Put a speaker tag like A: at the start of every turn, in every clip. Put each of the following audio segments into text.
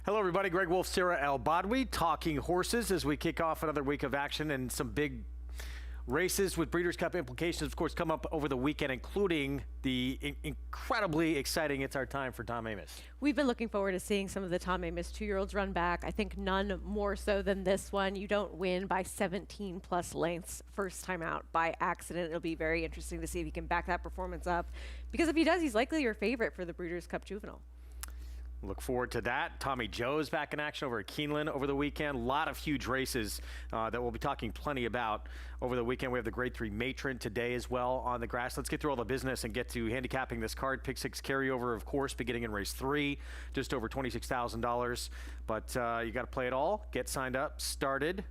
A: Hello, everybody. Greg Wolf, Sarah El-Badwi, talking horses as we kick off another week of action and some big races with Breeders' Cup implications, of course, come up over the weekend, including the incredibly exciting It's Our Time for Tom Amoss.
B: We've been looking forward to seeing some of the Tom Amoss 2-year-olds run back. I think none more so than this one. You don't win by 17 plus lengths first time out by accident. It'll be very interesting to see if he can back that performance up, because if he does, he's likely your favorite for the Breeders' Cup Juvenile.
A: Look forward to that. Tommy Joe's back in action over at Keeneland over the weekend. A lot of huge races that we'll be talking plenty about over the weekend. We have the Grade 3 Matron today as well on the grass. Let's get through all the business and get to handicapping this card. Pick 6 carryover, of course, beginning in race 3, just over $26,000. But you got to play it all. Get signed up, started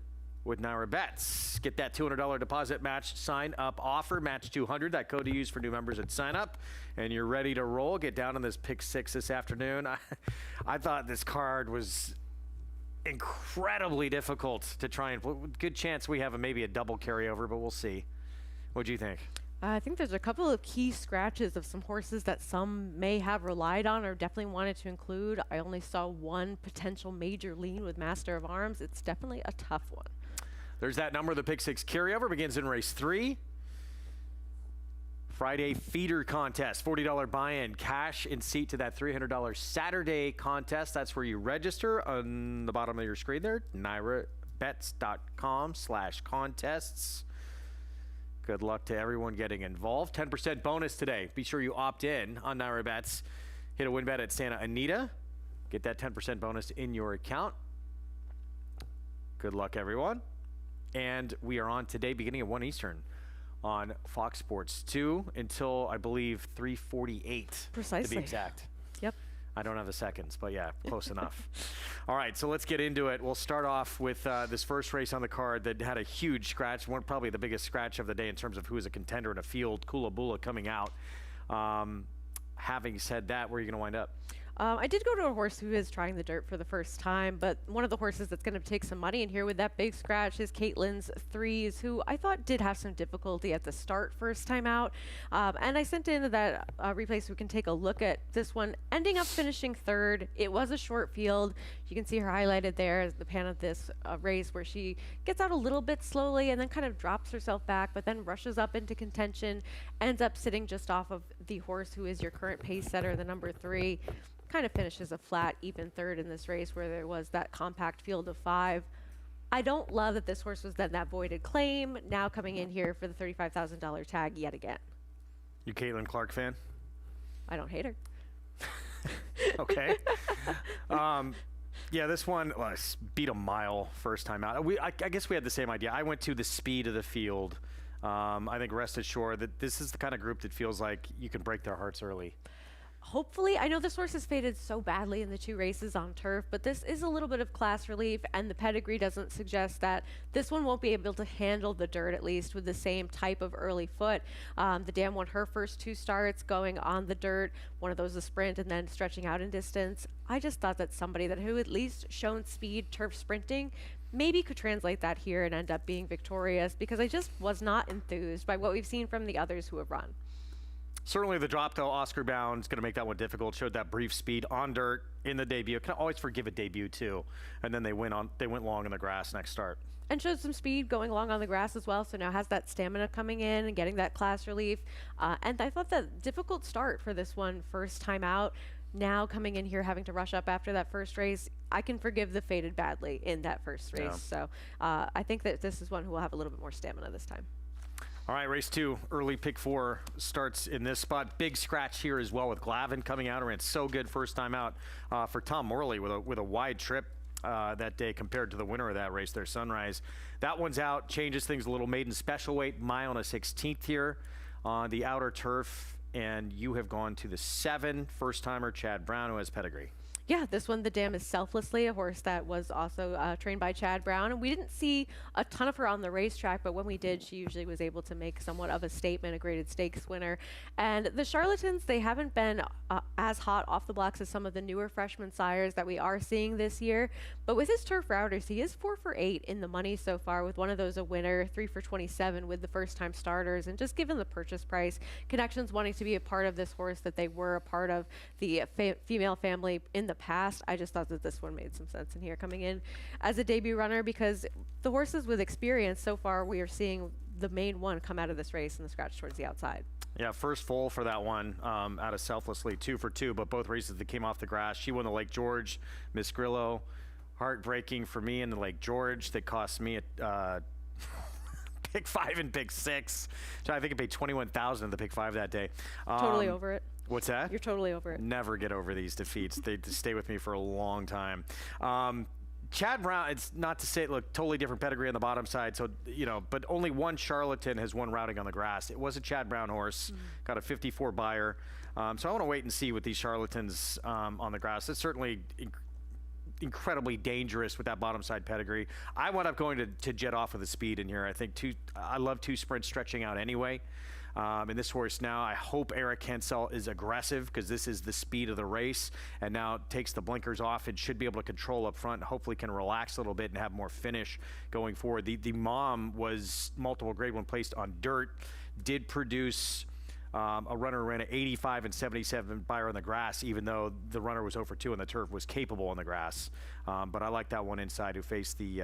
A: with NYRA Bets. Get that $200 deposit match sign up offer, match 200, that code to use for new members at sign up, and you're ready to roll. Get down on this pick 6 this afternoon. I thought this card was incredibly difficult to try and, good chance we have maybe a double carryover, but we'll see. What do you think?
B: I think there's a couple of key scratches of some horses that some may have relied on or definitely wanted to include. I only saw one potential major lean with Master of Arms. It's definitely a tough one.
A: There's that number. The pick 6 carryover begins in race 3. Friday feeder contest, $40 buy-in, cash in seat to that $300 Saturday contest. That's where you register on the bottom of your screen there, nyrabets.com/contests. Good luck to everyone getting involved. 10% bonus today. Be sure you opt in on NYRA Bets. Hit a win bet at Santa Anita. Get that 10% bonus in your account. Good luck, everyone. And we are on today beginning at 1 Eastern on Fox Sports 2 until, I believe, 3:48.
B: Precisely.
A: To be exact.
B: Yep.
A: I don't have the seconds, but yeah, close enough. All right, so let's get into it. We'll start off with this first race on the card that had a huge scratch, probably the biggest scratch of the day in terms of who is a contender in a field, Kula Bula coming out. Having said that, where are you going to wind up?
B: I did go to a horse who is trying the dirt for the first time, but one of the horses that's going to take some money in here with that big scratch is Caitlin's Threes, who I thought did have some difficulty at the start first time out. And I sent in that replay so we can take a look at this one, ending up finishing third. It was a short field. You can see her highlighted there as the pan of this race, where she gets out a little bit slowly and then kind of drops herself back, but then rushes up into contention, ends up sitting just off of the horse who is your current pace setter, the number 3. Kind of finishes a flat, even third in this race where there was that compact field of 5. I don't love that this horse was then that voided claim, now coming in here for the $35,000 tag yet again.
A: You Caitlin Clark fan?
B: I don't hate her.
A: Okay. Yeah, this one beat a mile first time out. I guess we had the same idea. I went to the speed of the field. I think rest assured that this is the kind of group that feels like you can break their hearts early.
B: Hopefully, I know this horse has faded so badly in the 2 races on turf, but this is a little bit of class relief, and the pedigree doesn't suggest that this one won't be able to handle the dirt, at least with the same type of early foot. The dam won her first 2 starts going on the dirt, one of those a sprint and then stretching out in distance. I just thought that somebody that who at least shown speed turf sprinting maybe could translate that here and end up being victorious, because I just was not enthused by what we've seen from the others who have run.
A: Certainly the drop, though, Oscar Bound is going to make that one difficult. Showed that brief speed on dirt in the debut. Can always forgive a debut, too. And then they went long in the grass next start.
B: And showed some speed going along on the grass as well, so now has that stamina coming in and getting that class relief. And I thought that difficult start for this one first time out. Now coming in here having to rush up after that first race, I can forgive the faded badly in that first race. Yeah. So I think that this is one who will have a little bit more stamina this time.
A: All right, race 2, early pick 4 starts in this spot. Big scratch here as well with Glavin coming out. Ran so good first time out for Tom Morley with a wide trip that day compared to the winner of that race there, Sunrise. That one's out, changes things a little. Maiden special weight, mile and a 16th here on the outer turf. And you have gone to the 7, first-timer Chad Brown, who has pedigree.
B: Yeah, this one, the dam is Selflessly, a horse that was also trained by Chad Brown. And we didn't see a ton of her on the racetrack, but when we did, she usually was able to make somewhat of a statement, a graded stakes winner. And the Charlatans, they haven't been as hot off the blocks as some of the newer freshman sires that we are seeing this year. But with his turf routers, he is 4 for 8 in the money so far, with one of those a winner, 3 for 27 with the first-time starters. And just given the purchase price, Connections wanting to be a part of this horse that they were a part of the female family in the the past. I just thought that this one made some sense in here coming in as a debut runner, because the horses with experience so far, we are seeing the main one come out of this race in the scratch towards the outside.
A: Yeah, first full for that one out of Selflessly, 2 for 2, but both races that came off the grass. She won the Lake George, Miss Grillo. Heartbreaking for me in the Lake George. That cost me a pick 5 and pick 6. So I think I paid $21,000 in the pick 5 that day.
B: Totally over it.
A: What's that?
B: You're totally over it.
A: Never get over these defeats. They stay with me for a long time. Chad Brown, it's not to say, look, totally different pedigree on the bottom side. So, but only one charlatan has won routing on the grass. It was a Chad Brown horse, got a 54 buyer. So I want to wait and see with these charlatans on the grass. It's certainly incredibly dangerous with that bottom side pedigree. I wound up going to jet off with the speed in here. I think I love 2 sprints stretching out anyway. And this horse now, I hope Eric Hensel is aggressive, because this is the speed of the race, and now takes the blinkers off and should be able to control up front and hopefully can relax a little bit and have more finish going forward. The mom was multiple grade 1 placed on dirt, did produce a runner who ran an 85 and 77 buyer on the grass, even though the runner was 0 for 2 on the turf, was capable on the grass. But I like that one inside, who faced the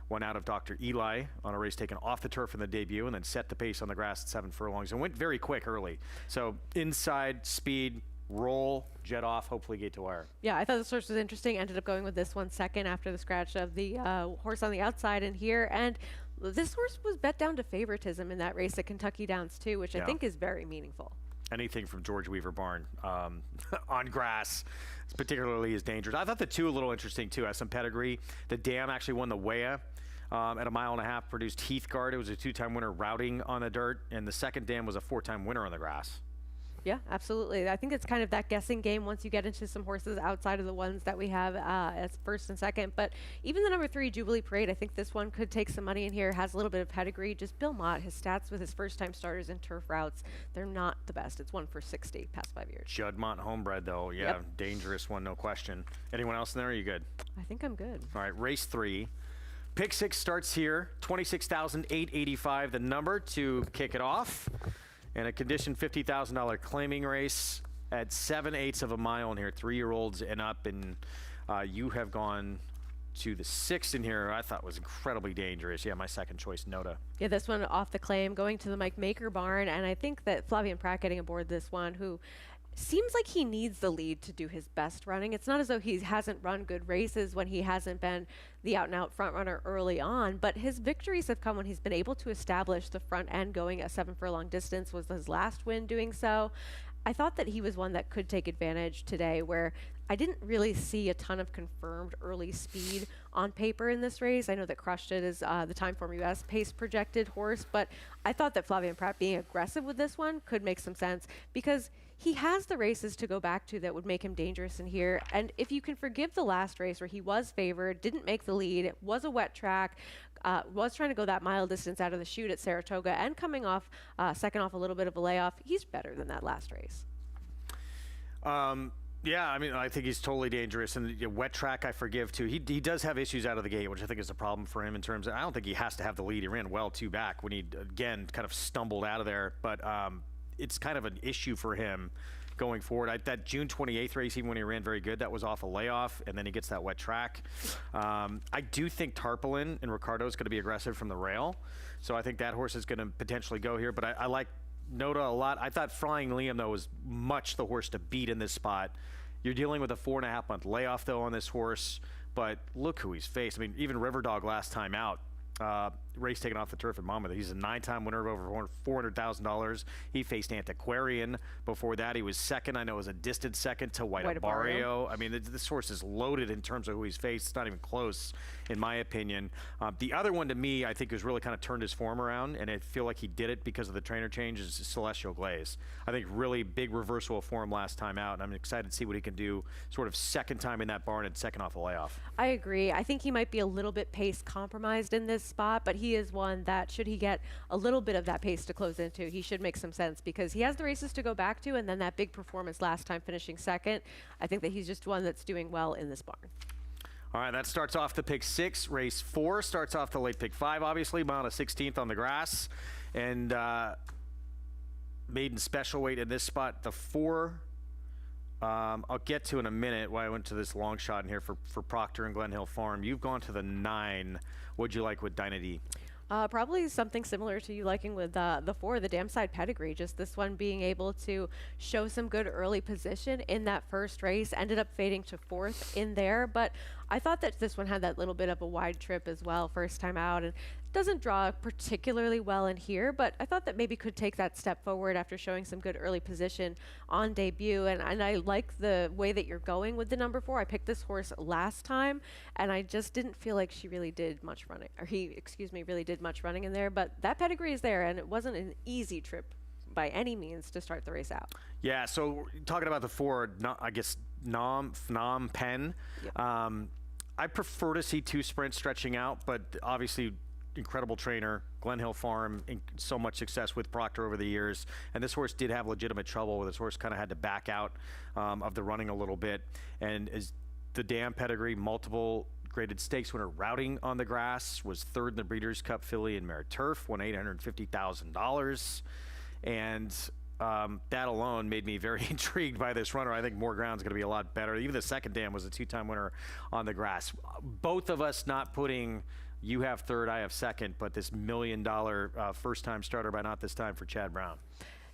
A: one out of Dr. Eli on a race taken off the turf in the debut, and then set the pace on the grass at 7 furlongs and went very quick early. So inside, speed, roll, jet off, hopefully gate to wire.
B: Yeah, I thought this horse was interesting. Ended up going with this one second after the scratch of the horse on the outside in here. And this horse was bet down to favoritism in that race at Kentucky Downs too, which I think is very meaningful.
A: Anything from George Weaver Barn on grass particularly is dangerous. I thought the 2 a little interesting too, has some pedigree. The Dam actually won the Weah at a 1.5 mile, produced Heathguard. It was a 2-time winner routing on the dirt, and the second Dam was a 4-time winner on the grass.
B: Yeah, absolutely. I think it's kind of that guessing game once you get into some horses outside of the ones that we have as first and second. But even the number 3, Jubilee Parade, I think this one could take some money in here. Has a little bit of pedigree. Just Bill Mott, his stats with his first-time starters in turf routes, they're not the best. It's 1 for 60 past 5 years.
A: Judd-Mont homebred, though. Yeah, dangerous one, no question. Anyone else in there? Are you good?
B: I think I'm good.
A: All right, race 3. Pick 6 starts here. $26,885, the number to kick it off. And a conditioned $50,000 claiming race at 7/8 of a mile in here, 3-year-olds and up. And you have gone to the 6th in here. I thought was incredibly dangerous. Yeah, my second choice, Noda.
B: Yeah, this one off the claim, going to the Mike Maker barn. And I think that Flavien Prat getting aboard this one, who seems like he needs the lead to do his best running. It's not as though he hasn't run good races when he hasn't been the out-and-out front runner early on, but his victories have come when he's been able to establish the front end. Going a 7 furlong distance was his last win doing so. I thought that he was one that could take advantage today, where I didn't really see a ton of confirmed early speed on paper in this race. I know that Crushed It is the Timeform US pace projected horse, but I thought that Flavien Prat being aggressive with this one could make some sense, because he has the races to go back to that would make him dangerous in here. And if you can forgive the last race where he was favored, didn't make the lead, it was a wet track, was trying to go that mile distance out of the chute at Saratoga, and coming off second off a little bit of a layoff, he's better than that last race.
A: Yeah, I mean, I think he's totally dangerous. And wet track, I forgive too. He does have issues out of the gate, which I think is a problem for him in terms of, I don't think he has to have the lead. He ran well 2 back when he, again, kind of stumbled out of there. But it's kind of an issue for him going forward. That June 28th race, even when he ran very good, that was off a layoff, and then he gets that wet track. I do think Tarpaulin and Ricardo is going to be aggressive from the rail. So I think that horse is going to potentially go here. But I like Noda a lot. I thought Flying Liam, though, was much the horse to beat in this spot. You're dealing with a 4.5-month layoff, though, on this horse. But look who he's faced. I mean, even Riverdog last time out, race taken off the turf at Monmouth. He's a 9-time winner of over $400,000. He faced Antiquarian. Before that, he was second. I know it was a distant second to White Barrio. I mean, this horse is loaded in terms of who he's faced. It's not even close, in my opinion. The other one to me, I think, has really kind of turned his form around, and I feel like he did it because of the trainer change, is Celestial Glaze. I think really big reversal of form last time out, and I'm excited to see what he can do sort of second time in that barn and second off a layoff.
B: I agree. I think he might be a little bit pace compromised in this spot, but he is one that, should he get a little bit of that pace to close into, he should make some sense, because he has the races to go back to, and then that big performance last time finishing second. I think that he's just one that's doing well in this barn.
A: All right, that starts off the pick 6. Race 4 starts off the late pick 5, obviously, mile to 16th on the grass. And maiden special weight in this spot, the 4 I'll get to in a minute why I went to this long shot in here for Proctor and Glen Hill Farm. You've gone to the 9. What'd you like with Dynasty?
B: Probably something similar to you liking with the 4, the Dam Side Pedigree. Just this one being able to show some good early position in that first race. Ended up fading to 4th in there, but I thought that this one had that little bit of a wide trip as well, first time out, and doesn't draw particularly well in here, but I thought that maybe could take that step forward after showing some good early position on debut. And I like the way that you're going with the number 4. I picked this horse last time, and I just didn't feel like she really did much running, or he, excuse me, really did much running in there. But that pedigree is there, and it wasn't an easy trip by any means to start the race out.
A: Yeah, so talking about the 4, I guess Phnom Penh.
B: Yep.
A: I prefer to see 2 sprints stretching out, but obviously incredible trainer, Glen Hill Farm, so much success with Proctor over the years. And this horse did have legitimate trouble where this horse kind of had to back out of the running a little bit. And as the Dam pedigree, multiple graded stakes winner, routing on the grass, was 3rd in the Breeders' Cup Filly and Mare Turf, won $850,000. And that alone made me very intrigued by this runner. I think more ground's going to be a lot better. Even the second Dam was a 2-time winner on the grass. Both of us not putting, you have 3rd, I have 2nd, but this $1 million first-time starter by not this time for Chad Brown.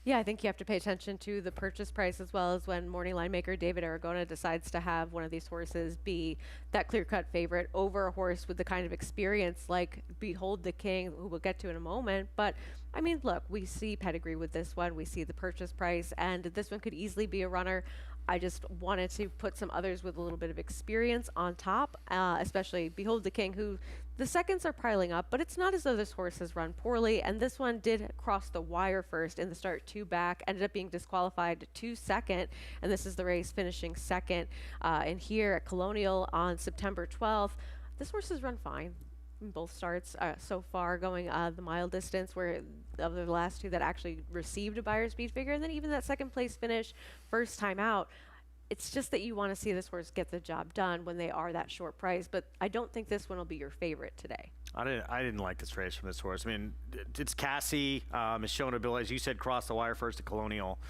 B: Yeah, I think you have to pay attention to the purchase price as well as when morning line maker David Aragona decides to have one of these horses be that clear-cut favorite over a horse with the kind of experience like Behold the King, who we'll get to in a moment. But I mean, look, we see pedigree with this one. We see the purchase price, and this one could easily be a runner. I just wanted to put some others with a little bit of experience on top, especially Behold the King, who the seconds are piling up, but it's not as though this horse has run poorly. And this one did cross the wire first in the start 2 back, ended up being disqualified to 2nd. And this is the race finishing 2nd. And here at Colonial on September 12th, this horse has run fine in both starts so far, going the mile distance, where of the last 2 that actually received a buyer speed figure. And then even that 2nd place finish, first time out. It's just that you want to see this horse get the job done when they are that short price, but I don't think this one will be your favorite today.
A: I didn't like this race from this horse. I mean, it's Cassie, has shown ability, as you said, crossed the wire first at Colonial,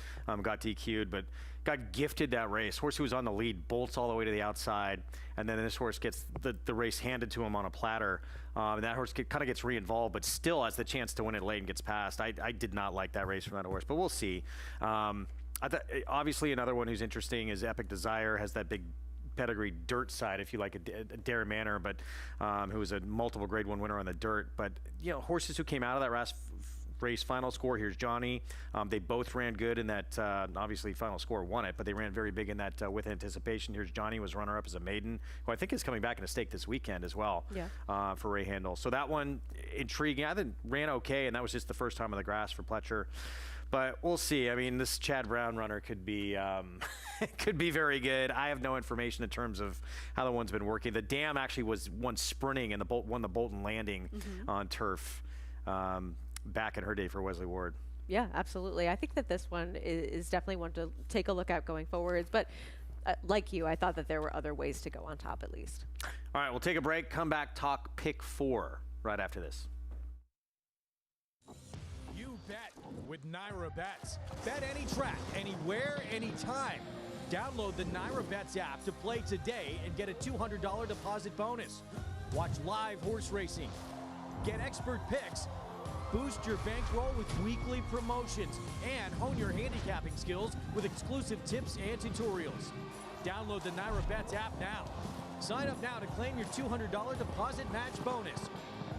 A: got DQ'd, but got gifted that race. Horse who was on the lead bolts all the way to the outside, and then this horse gets the race handed to him on a platter. And that horse kind of gets re-involved, but still has the chance to win it late and gets past. I did not like that race from that horse, but we'll see. Obviously, another one who's interesting is Epic Desire, has that big pedigree dirt side, if you like, a Dare Manor, but who was a multiple grade 1 winner on the dirt. But, you know, horses who came out of that race final score, here's Johnny. They both ran good in that, obviously final score won it, but they ran very big in that with anticipation. Here's Johnny, was runner-up as a maiden, who I think is coming back in a stake this weekend as well. Yeah. For Ray Handel. So that one, intriguing. I think ran okay, and that was just the first time on the grass for Pletcher. But we'll see. I mean, this Chad Brown runner could be could be very good. I have no information in terms of how the one's been working. The Dam actually was one sprinting and won the Bolton Landing on turf back in her day for Wesley Ward.
B: Yeah, absolutely. I think that this one is definitely one to take a look at going forwards. But like you, I thought that there were other ways to go on top at least.
A: All right, we'll take a break, come back, talk pick 4 right after this.
C: Bet with Naira Bets. Bet any track, anywhere, anytime. Download the Naira Bets app to play today and get a $200 deposit bonus. Watch live horse racing. Get expert picks. Boost your bankroll with weekly promotions and hone your handicapping skills with exclusive tips and tutorials. Download the Naira Bets app now. Sign up now to claim your $200 deposit match bonus.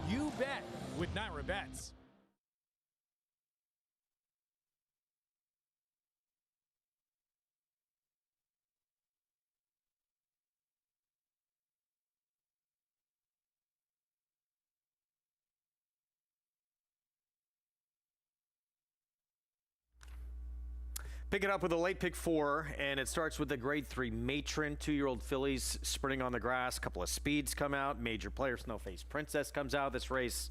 C: You bet with Naira Bets.
A: Pick it up with a late pick 4, and it starts with the grade 3 Matron, 2-year-old fillies sprinting on the grass. A couple of speeds come out. Major player Snowface Princess comes out. This race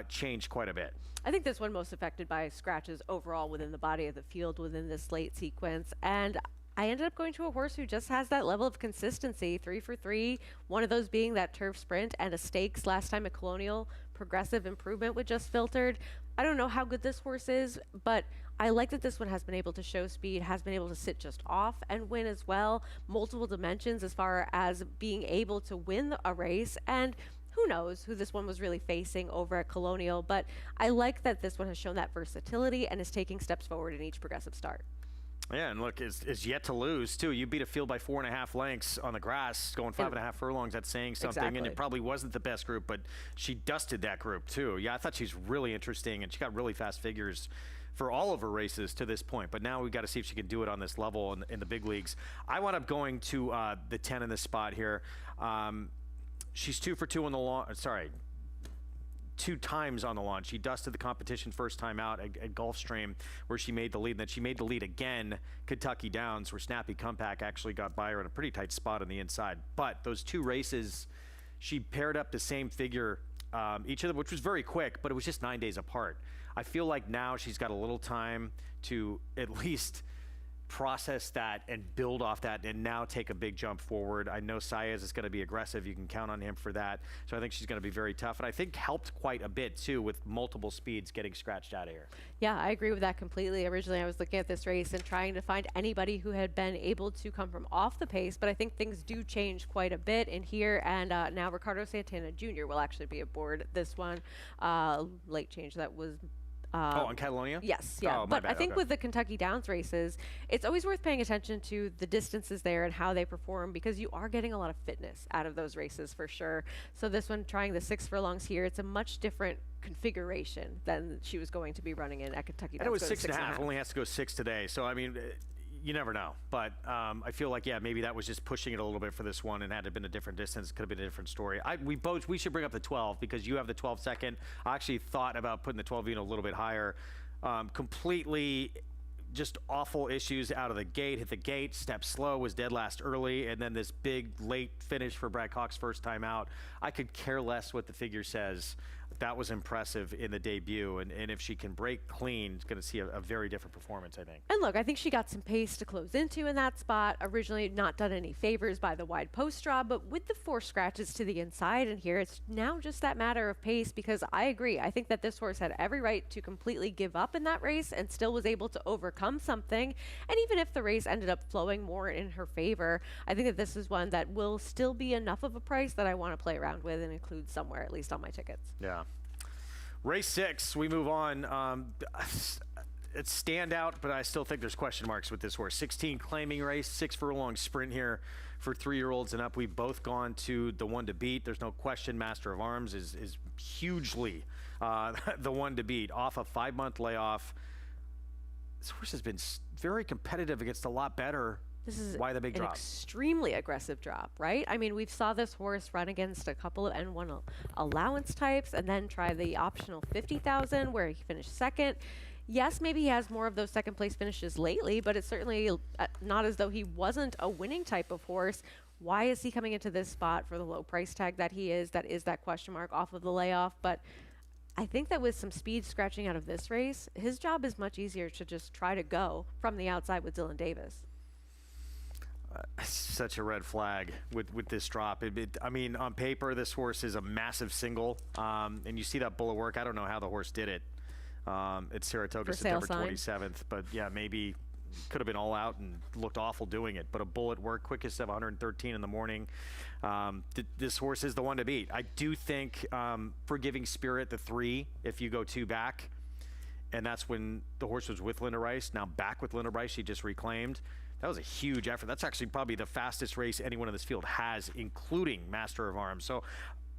A: changed quite a bit.
B: I think this one most affected by scratches overall within the body of the field within this late sequence. And I ended up going to a horse who just has that level of consistency, 3 for 3. One of those being that turf sprint and a stakes last time at Colonial. Progressive improvement with Just Filtered. I don't know how good this horse is, but I like that this one has been able to show speed, has been able to sit just off and win as well. Multiple dimensions as far as being able to win a race, and who knows who this one was really facing over at Colonial, but I like that this one has shown that versatility and is taking steps forward in each progressive start.
A: Yeah, and look, is yet to lose, too. You beat a field by 4.5 lengths on the grass, going 5.5 furlongs. That's saying something.
B: Exactly.
A: And it probably wasn't the best group, but she dusted that group, too. Yeah, I thought she's really interesting, and she got really fast figures for all of her races to this point. But now we've got to see if she can do it on this level in the big leagues. I wound up going to the 10 in this spot here. She's 2 for 2 on the lawn. Sorry. 2 times on the lawn. She dusted the competition first time out at Gulfstream, where she made the lead. And then she made the lead again, Kentucky Downs, where Snappy Comeback actually got by her in a pretty tight spot on the inside. But those 2 races, she paired up the same figure, each of them, which was very quick, but it was just 9 days apart. I feel like now she's got a little time to at least process that and build off that and now take a big jump forward. I know Saez is going to be aggressive. You can count on him for that. So I think she's going to be very tough. And I think helped quite a bit, too, with multiple speeds getting scratched out of here.
B: Yeah, I agree with that completely. Originally, I was looking at this race and trying to find anybody who had been able to come from off the pace, but I think things do change quite a bit in here. And now Ricardo Santana Jr. will actually be aboard this one. Late change that was...
A: on Catalonia?
B: Yes, yeah.
A: Oh, my
B: but
A: bad.
B: I think
A: Okay.
B: with the Kentucky Downs races, it's always worth paying attention to the distances there and how they perform, because you are getting a lot of fitness out of those races for sure. So this one, trying the 6 furlongs here, it's a much different configuration than she was going to be running in at Kentucky Downs.
A: And it was
B: Go to
A: 6.5. Only has to go 6 today. So, I mean, you never know. But I feel like, yeah, maybe that was just pushing it a little bit for this one, and had it been a different distance, it could have been a different story. We should bring up the 12 because you have the 12 second. I actually thought about putting the 12 even a little bit higher. Completely just awful issues out of the gate. Hit the gate, stepped slow, was dead last early, and then this big late finish for Brad Cox first time out. I could care less what the figure says. That was impressive in the debut, and if she can break clean, it's going to see a very different performance, I think.
B: And look, I think she got some pace to close into in that spot. Originally not done any favors by the wide post draw, but with the 4 scratches to the inside in here, it's now just that matter of pace, because I agree. I think that this horse had every right to completely give up in that race and still was able to overcome something. And even if the race ended up flowing more in her favor, I think that this is one that will still be enough of a price that I want to play around with and include somewhere, at least on my tickets.
A: Yeah. Race 6, we move on. It's standout, but I still think there's question marks with this horse. 16 claiming race, 6 furlong sprint here for 3-year-olds and up. We've both gone to the one to beat. There's no question Master of Arms is hugely the one to beat. Off a 5-month layoff. This horse has been very competitive against a lot better.
B: This is
A: Why the big
B: an
A: drop?
B: extremely aggressive drop, right? I mean, we've saw this horse run against a couple of N1 allowance types and then try the optional 50,000 where he finished second. Yes, maybe he has more of those second place finishes lately, but it's certainly not as though he wasn't a winning type of horse. Why is he coming into this spot for the low price tag that he is? That is that question mark off of the layoff. But I think that with some speed scratching out of this race, his job is much easier to just try to go from the outside with Dylan Davis.
A: Such a red flag with this drop. I mean, on paper, this horse is a massive single, and you see that bullet work. I don't know how the horse did it. It's Saratoga,
B: For sale
A: September
B: sign.
A: 27th, but yeah, maybe could have been all out and looked awful doing it. But a bullet work, quickest of 113 in the morning. This horse is the one to beat. I do think Forgiving Spirit, the 3, if you go 2 back, and that's when the horse was with Linda Rice. Now back with Linda Rice, she just reclaimed. That was a huge effort. That's actually probably the fastest race anyone in this field has, including Master of Arms. So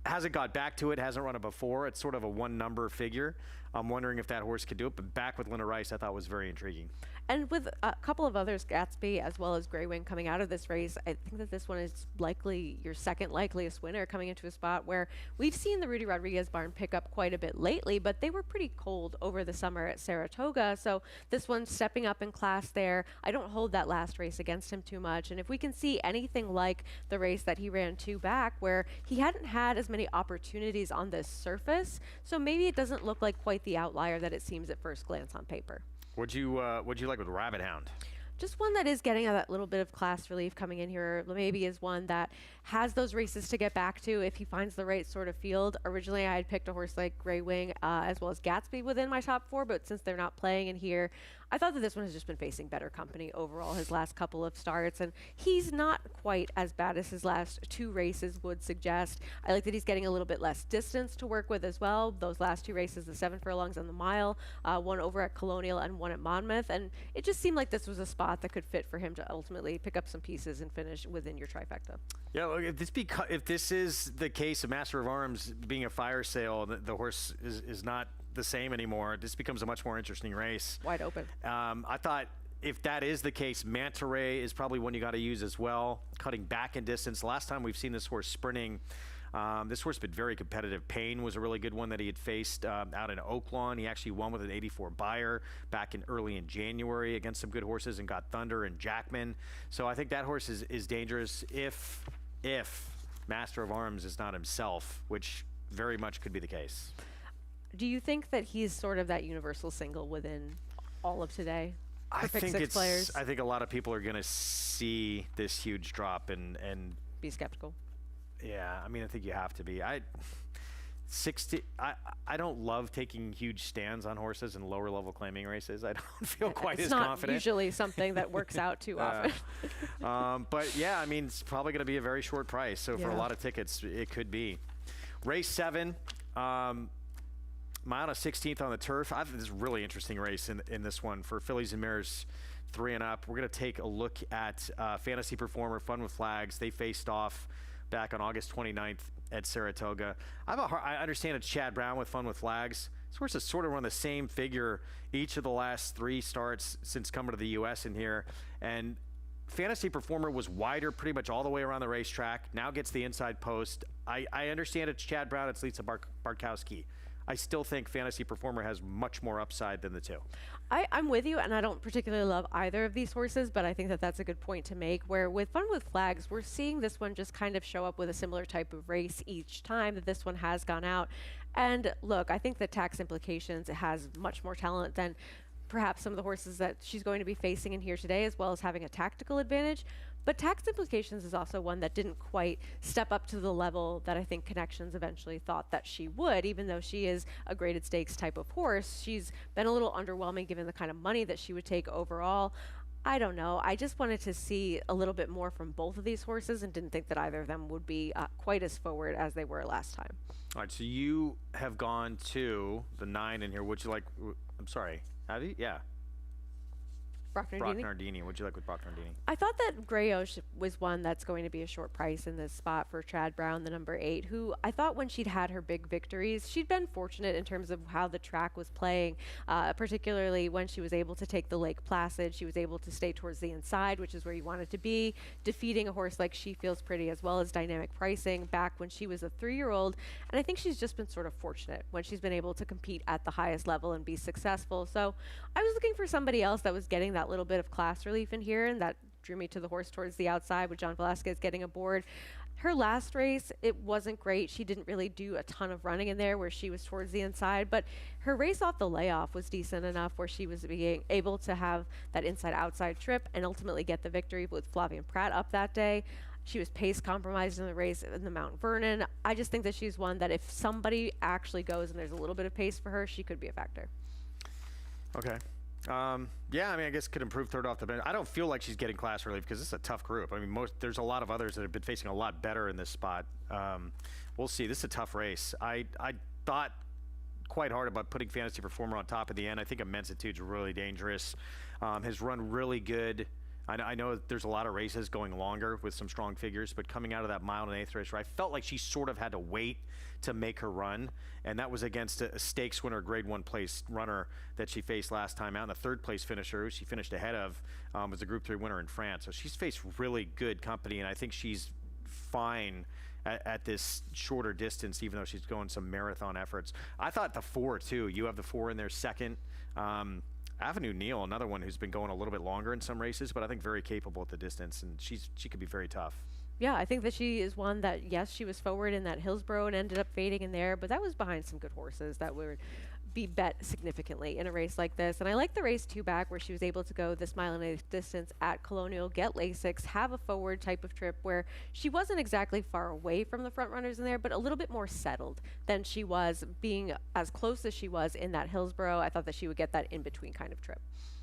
A: hasn't got back to it, hasn't run it before. It's sort of a 1-number figure. I'm wondering if that horse could do it, but back with Linda Rice, I thought was very intriguing.
B: And with a couple of others, Gatsby as well as Grey Wing coming out of this race, I think that this one is likely your second likeliest winner, coming into a spot where we've seen the Rudy Rodriguez barn pick up quite a bit lately, but they were pretty cold over the summer at Saratoga. So this one's stepping up in class there. I don't hold that last race against him too much. And if we can see anything like the race that he ran 2 back, where he hadn't had as many opportunities on this surface, so maybe it doesn't look like quite the outlier that it seems at first glance on paper.
A: What'd you like with Rabbit Hound?
B: Just one that is getting that little bit of class relief coming in here. Maybe is one that has those races to get back to if he finds the right sort of field. Originally, I had picked a horse like Grey Wing as well as Gatsby within my top 4, but since they're not playing in here, I thought that this one has just been facing better company overall his last couple of starts, and he's not quite as bad as his last 2 races would suggest. I like that he's getting a little bit less distance to work with as well. Those last 2 races, the 7 furlongs and the mile, one over at Colonial and one at Monmouth, and it just seemed like this was a spot that could fit for him to ultimately pick up some pieces and finish within your trifecta.
A: Yeah, look, if this is the case of Master of Arms being a fire sale, the horse is not the same anymore. This becomes a much more interesting race.
B: Wide open.
A: I thought if that is the case, Manta Ray is probably one you got to use as well. Cutting back in distance. Last time we've seen this horse sprinting, this horse has been very competitive. Payne was a really good one that he had faced out in Oaklawn. He actually won with an 84 Beyer back early in January against some good horses and got Thunder and Jackman. So I think that horse is dangerous if Master of Arms is not himself, which very much could be the case.
B: Do you think that he's sort of that universal single within all of today?
A: I
B: Pick
A: think
B: 6 players?
A: I think a lot of people are going to see this huge drop and
B: Be skeptical.
A: yeah, I mean, I think you have to be. I don't love taking huge stands on horses in lower level claiming races. I don't feel quite
B: It's
A: as
B: not
A: confident.
B: usually something that works out too often.
A: But yeah, I mean, it's probably going to be a very short price. So for a
B: Yeah.
A: lot of tickets, it could be. Race 7, mile and 16th on the turf. I think this is a really interesting race in this one for fillies and mares 3 and up. We're going to take a look at Fantasy Performer, Fun with Flags. They faced off back on August 29th at Saratoga. I understand it's Chad Brown with Fun with Flags. This horse has sort of run the same figure each of the last 3 starts since coming to the U.S. in here. And Fantasy Performer was wider pretty much all the way around the racetrack. Now gets the inside post. I understand it's Chad Brown. It's Lisa Barkowski. I still think Fantasy Performer has much more upside than the 2.
B: I'm with you, and I don't particularly love either of these horses, but I think that that's a good point to make, where with Fun with Flags, we're seeing this one just kind of show up with a similar type of race each time that this one has gone out. And look, I think the tax implications, it has much more talent than perhaps some of the horses that she's going to be facing in here today, as well as having a tactical advantage. But tax implications is also one that didn't quite step up to the level that I think Connections eventually thought that she would, even though she is a graded stakes type of horse. She's been a little underwhelming given the kind of money that she would take overall. I don't know. I just wanted to see a little bit more from both of these horses and didn't think that either of them would be quite as forward as they were last time.
A: All right, so you have gone to the 9 in here. Would you like, I'm sorry, have you? Yeah.
B: Brock Nardini?
A: Brock Nardini. What'd you like with Brock Nardini?
B: I thought that Grey Osh was one that's going to be a short price in this spot for Chad Brown, the number 8, who I thought when she'd had her big victories, she'd been fortunate in terms of how the track was playing, particularly when she was able to take the Lake Placid. She was able to stay towards the inside, which is where you wanted to be, defeating a horse like She Feels Pretty, as well as dynamic pricing back when she was a 3-year-old. And I think she's just been sort of fortunate when she's been able to compete at the highest level and be successful. So I was looking for somebody else that was getting that little bit of class relief in here, and that drew me to the horse towards the outside with John Velasquez getting aboard. Her last race, it wasn't great. She didn't really do a ton of running in there where she was towards the inside, but her race off the layoff was decent enough where she was being able to have that inside-outside trip and ultimately get the victory with Flavian Pratt up that day. She was pace compromised in the race in the Mount Vernon. I just think that she's one that if somebody actually goes and there's a little bit of pace for her, she could be a factor.
A: Okay. Yeah, I mean, I guess could improve third off the bench. I don't feel like she's getting class relief because this is a tough group. I mean, there's a lot of others that have been facing a lot better in this spot. We'll see. This is a tough race. I thought quite hard about putting Fantasy Performer on top at the end. I think Immensitude's really dangerous. Has run really good. I know there's a lot of races going longer with some strong figures, but coming out of that mile and 1/8 race where I felt like she sort of had to wait to make her run, and that was against a stakes winner, grade 1 place runner that she faced last time out, and the 3rd place finisher who she finished ahead of was a Group 3 winner in France. So she's faced really good company, and I think she's fine at this shorter distance, even though she's going some marathon efforts. I thought the 4 too. You have the 4 in there second. Avenue Neal, another one who's been going a little bit longer in some races, but I think very capable at the distance, and she could be very tough.
B: Yeah, I think that she is one that, yes, she was forward in that Hillsborough and ended up fading in there, but that was behind some good horses that were be bet significantly in a race like this. And I like the race 2 back where she was able to go this mile and a distance at Colonial, get Lasix, have a forward type of trip where she wasn't exactly far away from the front runners in there, but a little bit more settled than she was being as close as she was in that Hillsborough. I thought that she would get that in between kind of trip.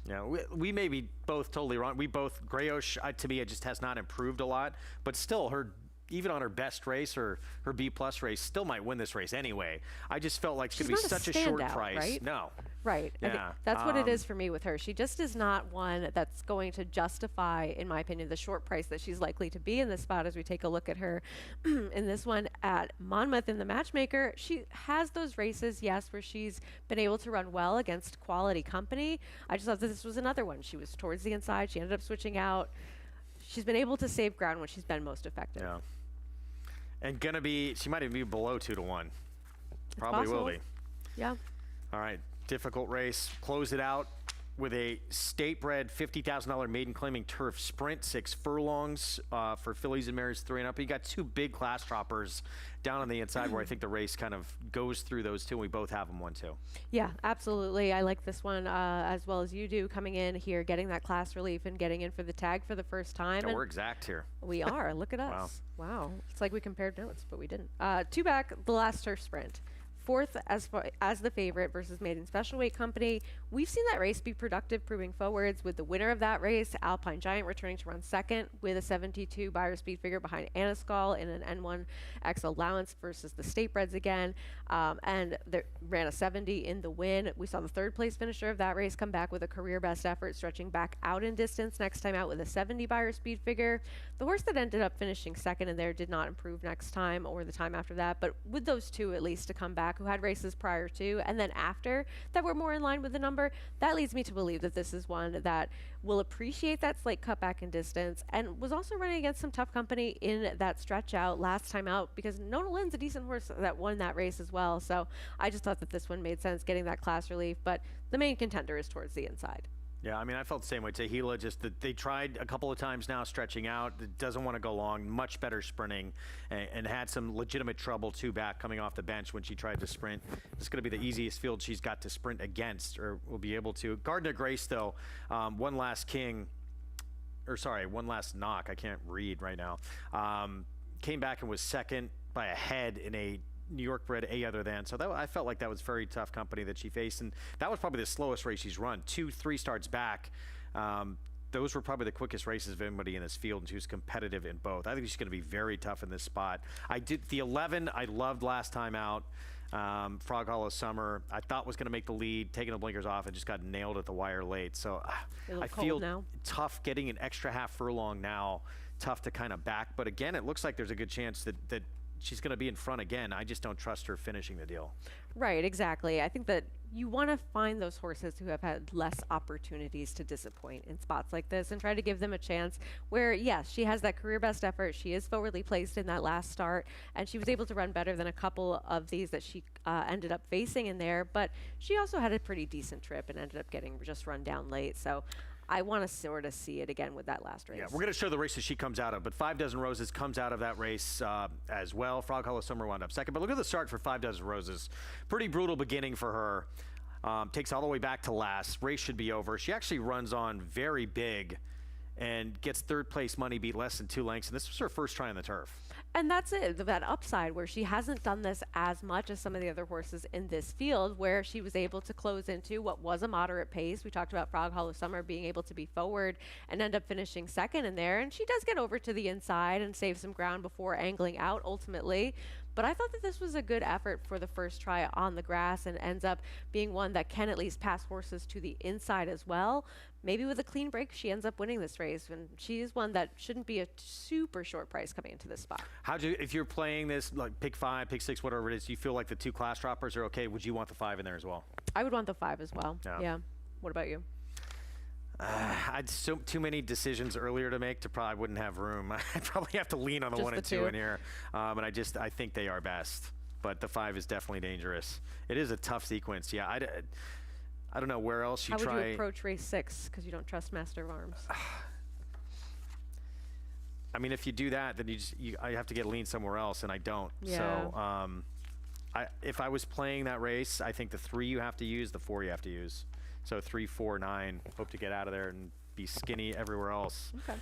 A: Yeah, we may be both totally wrong. We both, Grayosh, to me, it just has not improved a lot, but still even on her best race or her B+ race, still might win this race anyway. I just felt like it's going to be such a short price.
B: Right?
A: No.
B: Right. I think
A: Yeah.
B: that's what it is for me with her. She just is not one that's going to justify, in my opinion, the short price that she's likely to be in this spot as we take a look at her in this one at Monmouth in the Matchmaker. She has those races, yes, where she's been able to run well against quality company. I just thought that this was another one. She was towards the inside. She ended up switching out. She's been able to save ground when she's been most effective.
A: Yeah. And she might even be below 2-1. Probably
B: possible.
A: will be.
B: Yeah.
A: All right. Difficult race. Close it out with a state-bred $50,000 maiden claiming turf sprint, 6 furlongs for fillies and mares 3 and up. You got 2 big class droppers down on the inside where I think the race kind of goes through those 2. And we both have them 1-2.
B: Yeah, absolutely. I like this one as well as you do, coming in here, getting that class relief and getting in for the tag for the first time.
A: Yeah, we're exact here.
B: We are. Look at us. Wow. It's like we compared notes, but we didn't. 2 back, the last turf sprint. 4th as the favorite versus Maiden Special Weight Company. We've seen that race be productive, proving forwards with the winner of that race, Alpine Giant, returning to run 2nd with a 72 buyer speed figure behind Anascal in an N1X allowance versus the Statebreds again. And they ran a 70 in the win. We saw the 3rd place finisher of that race come back with a career best effort, stretching back out in distance next time out with a 70 buyer speed figure. The horse that ended up finishing 2nd in there did not improve next time or the time after that, but with those 2 at least to come back, who had races prior to and then after that were more in line with the number, that leads me to believe that this is one that will appreciate that slight cutback in distance and was also running against some tough company in that stretch out last time out, because Nona Lynn's a decent horse that won that race as well. So I just thought that this one made sense, getting that class relief, but the main contender is towards the inside.
A: Yeah, I mean, I felt the same way. Tehila, just that they tried a couple of times now stretching out. It doesn't want to go long. Much better sprinting, and had some legitimate trouble, 2 back, coming off the bench when she tried to sprint. It's going to be the easiest field she's got to sprint against, or will be able to. Gardner Grace, though, one last knock. I can't read right now. Came back and was 2nd by a head in a New York bred A other than. So I felt like that was very tough company that she faced, and that was probably the slowest race she's run. 2-3 starts back. Those were probably the quickest races of anybody in this field, and she was competitive in both. I think she's going to be very tough in this spot. The 11 I loved last time out. Frog Hollow Summer, I thought was going to make the lead, taking the blinkers off, and just got nailed at the wire late. So I feel tough getting an extra half furlong now. Tough to kind of back, but again, it looks like there's a good chance that she's going to be in front again. I just don't trust her finishing the deal.
B: Right, exactly. I think that you want to find those horses who have had less opportunities to disappoint in spots like this and try to give them a chance where, yes, she has that career best effort. She is forwardly placed in that last start, and she was able to run better than a couple of these that she ended up facing in there, but she also had a pretty decent trip and ended up getting just run down late. So I want to sort of see it again with that last race.
A: Yeah, we're going to show the races she comes out of, but 5 Dozen Roses comes out of that race as well. Frog Hollow Summer wound up 2nd, but look at the start for 5 Dozen Roses. Pretty brutal beginning for her. Takes all the way back to last. Race should be over. She actually runs on very big and gets 3rd place money beat less than 2 lengths, and this was her first try on the turf.
B: And that's it, that upside where she hasn't done this as much as some of the other horses in this field, where she was able to close into what was a moderate pace. We talked about Frog Hollow Summer being able to be forward and end up finishing 2nd in there. And she does get over to the inside and save some ground before angling out ultimately. But I thought that this was a good effort for the first try on the grass, and ends up being one that can at least pass horses to the inside as well. Maybe with a clean break, she ends up winning this race, and she is one that shouldn't be a super short price coming into this spot.
A: If you're playing this, like pick 5, pick 6, whatever it is, do you feel like the 2 class droppers are okay? Would you want the 5 in there as well?
B: I would want the 5 as well. Yeah. What about you?
A: I had too many decisions earlier to make to probably wouldn't have room. I'd probably have to lean on the
B: Just
A: 1
B: the
A: and 2
B: 2.
A: in here. And I think they are best. But the 5 is definitely dangerous. It is a tough sequence. Yeah, I don't know where else you try.
B: How would you approach race 6? Because you don't trust Master of Arms.
A: I mean, if you do that, then I have to get lean somewhere else, and I don't.
B: Yeah.
A: So If I was playing that race, I think the 3 you have to use, the 4 you have to use. So 3, 4, 9. Hope to get out of there and be skinny everywhere else.
B: Okay.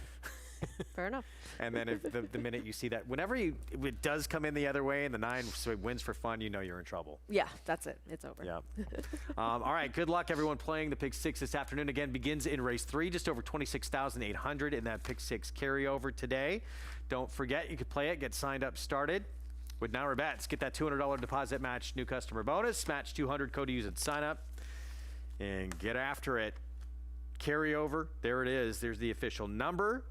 B: Fair enough.
A: And then if the minute you see that, whenever it does come in the other way and the 9 wins for fun, you know you're in trouble.
B: Yeah, that's it. It's over.
A: Yeah. All right. Good luck, everyone, playing the Pick 6 this afternoon. Again, begins in race 3, just over 26,800 in that Pick 6 carryover today. Don't forget, you can play it, get signed up, started with NYRA Bets. Get that $200 deposit match, new customer bonus, match 200, code to use and sign up, and get after it. Carryover, there it is. There's the official number.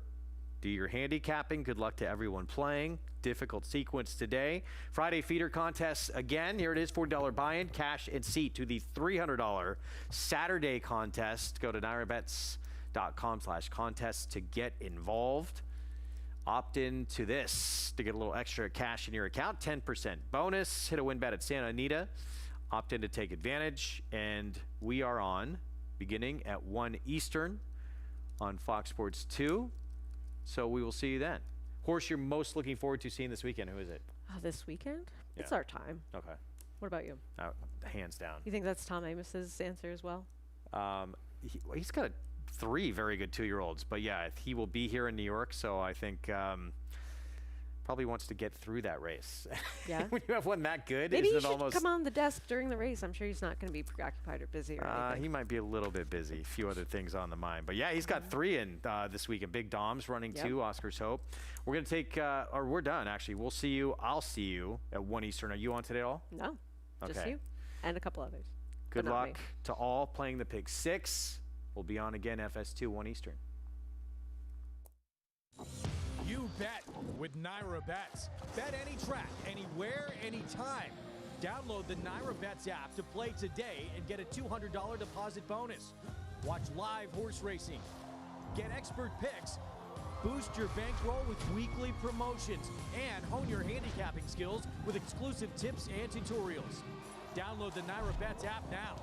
A: Do your handicapping. Good luck to everyone playing. Difficult sequence today. Friday feeder contests again. Here it is, $40 buy-in, cash and seat to the $300 Saturday contest. Go to nyrabets.com/contests to get involved. Opt in to this to get a little extra cash in your account. 10% bonus. Hit a win bet at Santa Anita. Opt in to take advantage. And we are on beginning at 1 Eastern on Fox Sports 2. So we will see you then. Horse you're most looking forward to seeing this weekend, who is it?
B: This weekend?
A: Yeah.
B: It's our time.
A: Okay.
B: What about you?
A: Hands down.
B: You think that's Tom Amos's answer as well?
A: He's got 3 very good 2-year-olds. But yeah, he will be here in New York, so I think probably wants to get through that race.
B: Yeah.
A: When you have one that good,
B: Maybe
A: isn't
B: he
A: it
B: should
A: almost
B: come on the desk during the race. I'm sure he's not going to be preoccupied or busy or anything.
A: he might be a little bit busy. A few other things on the mind. But yeah, he's got 3 in this weekend. Big Dom's running 2, Oscar's Hope. We're going to take, or we're done actually. We'll see you. I'll see you at 1 Eastern. Are you on today at all?
B: No, just
A: Okay.
B: you and a couple others.
A: Good
B: but not
A: luck
B: me.
A: to all playing the Pick 6. We'll be on again FS2, 1 Eastern.
C: You bet with NYRA Bets. Bet any track, anywhere, anytime. Download the NYRA Bets app to play today and get a $200 deposit bonus. Watch live horse racing. Get expert picks. Boost your bankroll with weekly promotions and hone your handicapping skills with exclusive tips and tutorials. Download the NYRA Bets app now.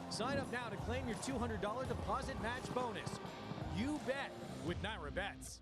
C: Sign up now to claim your $200 deposit match bonus. You bet with NYRA Bets.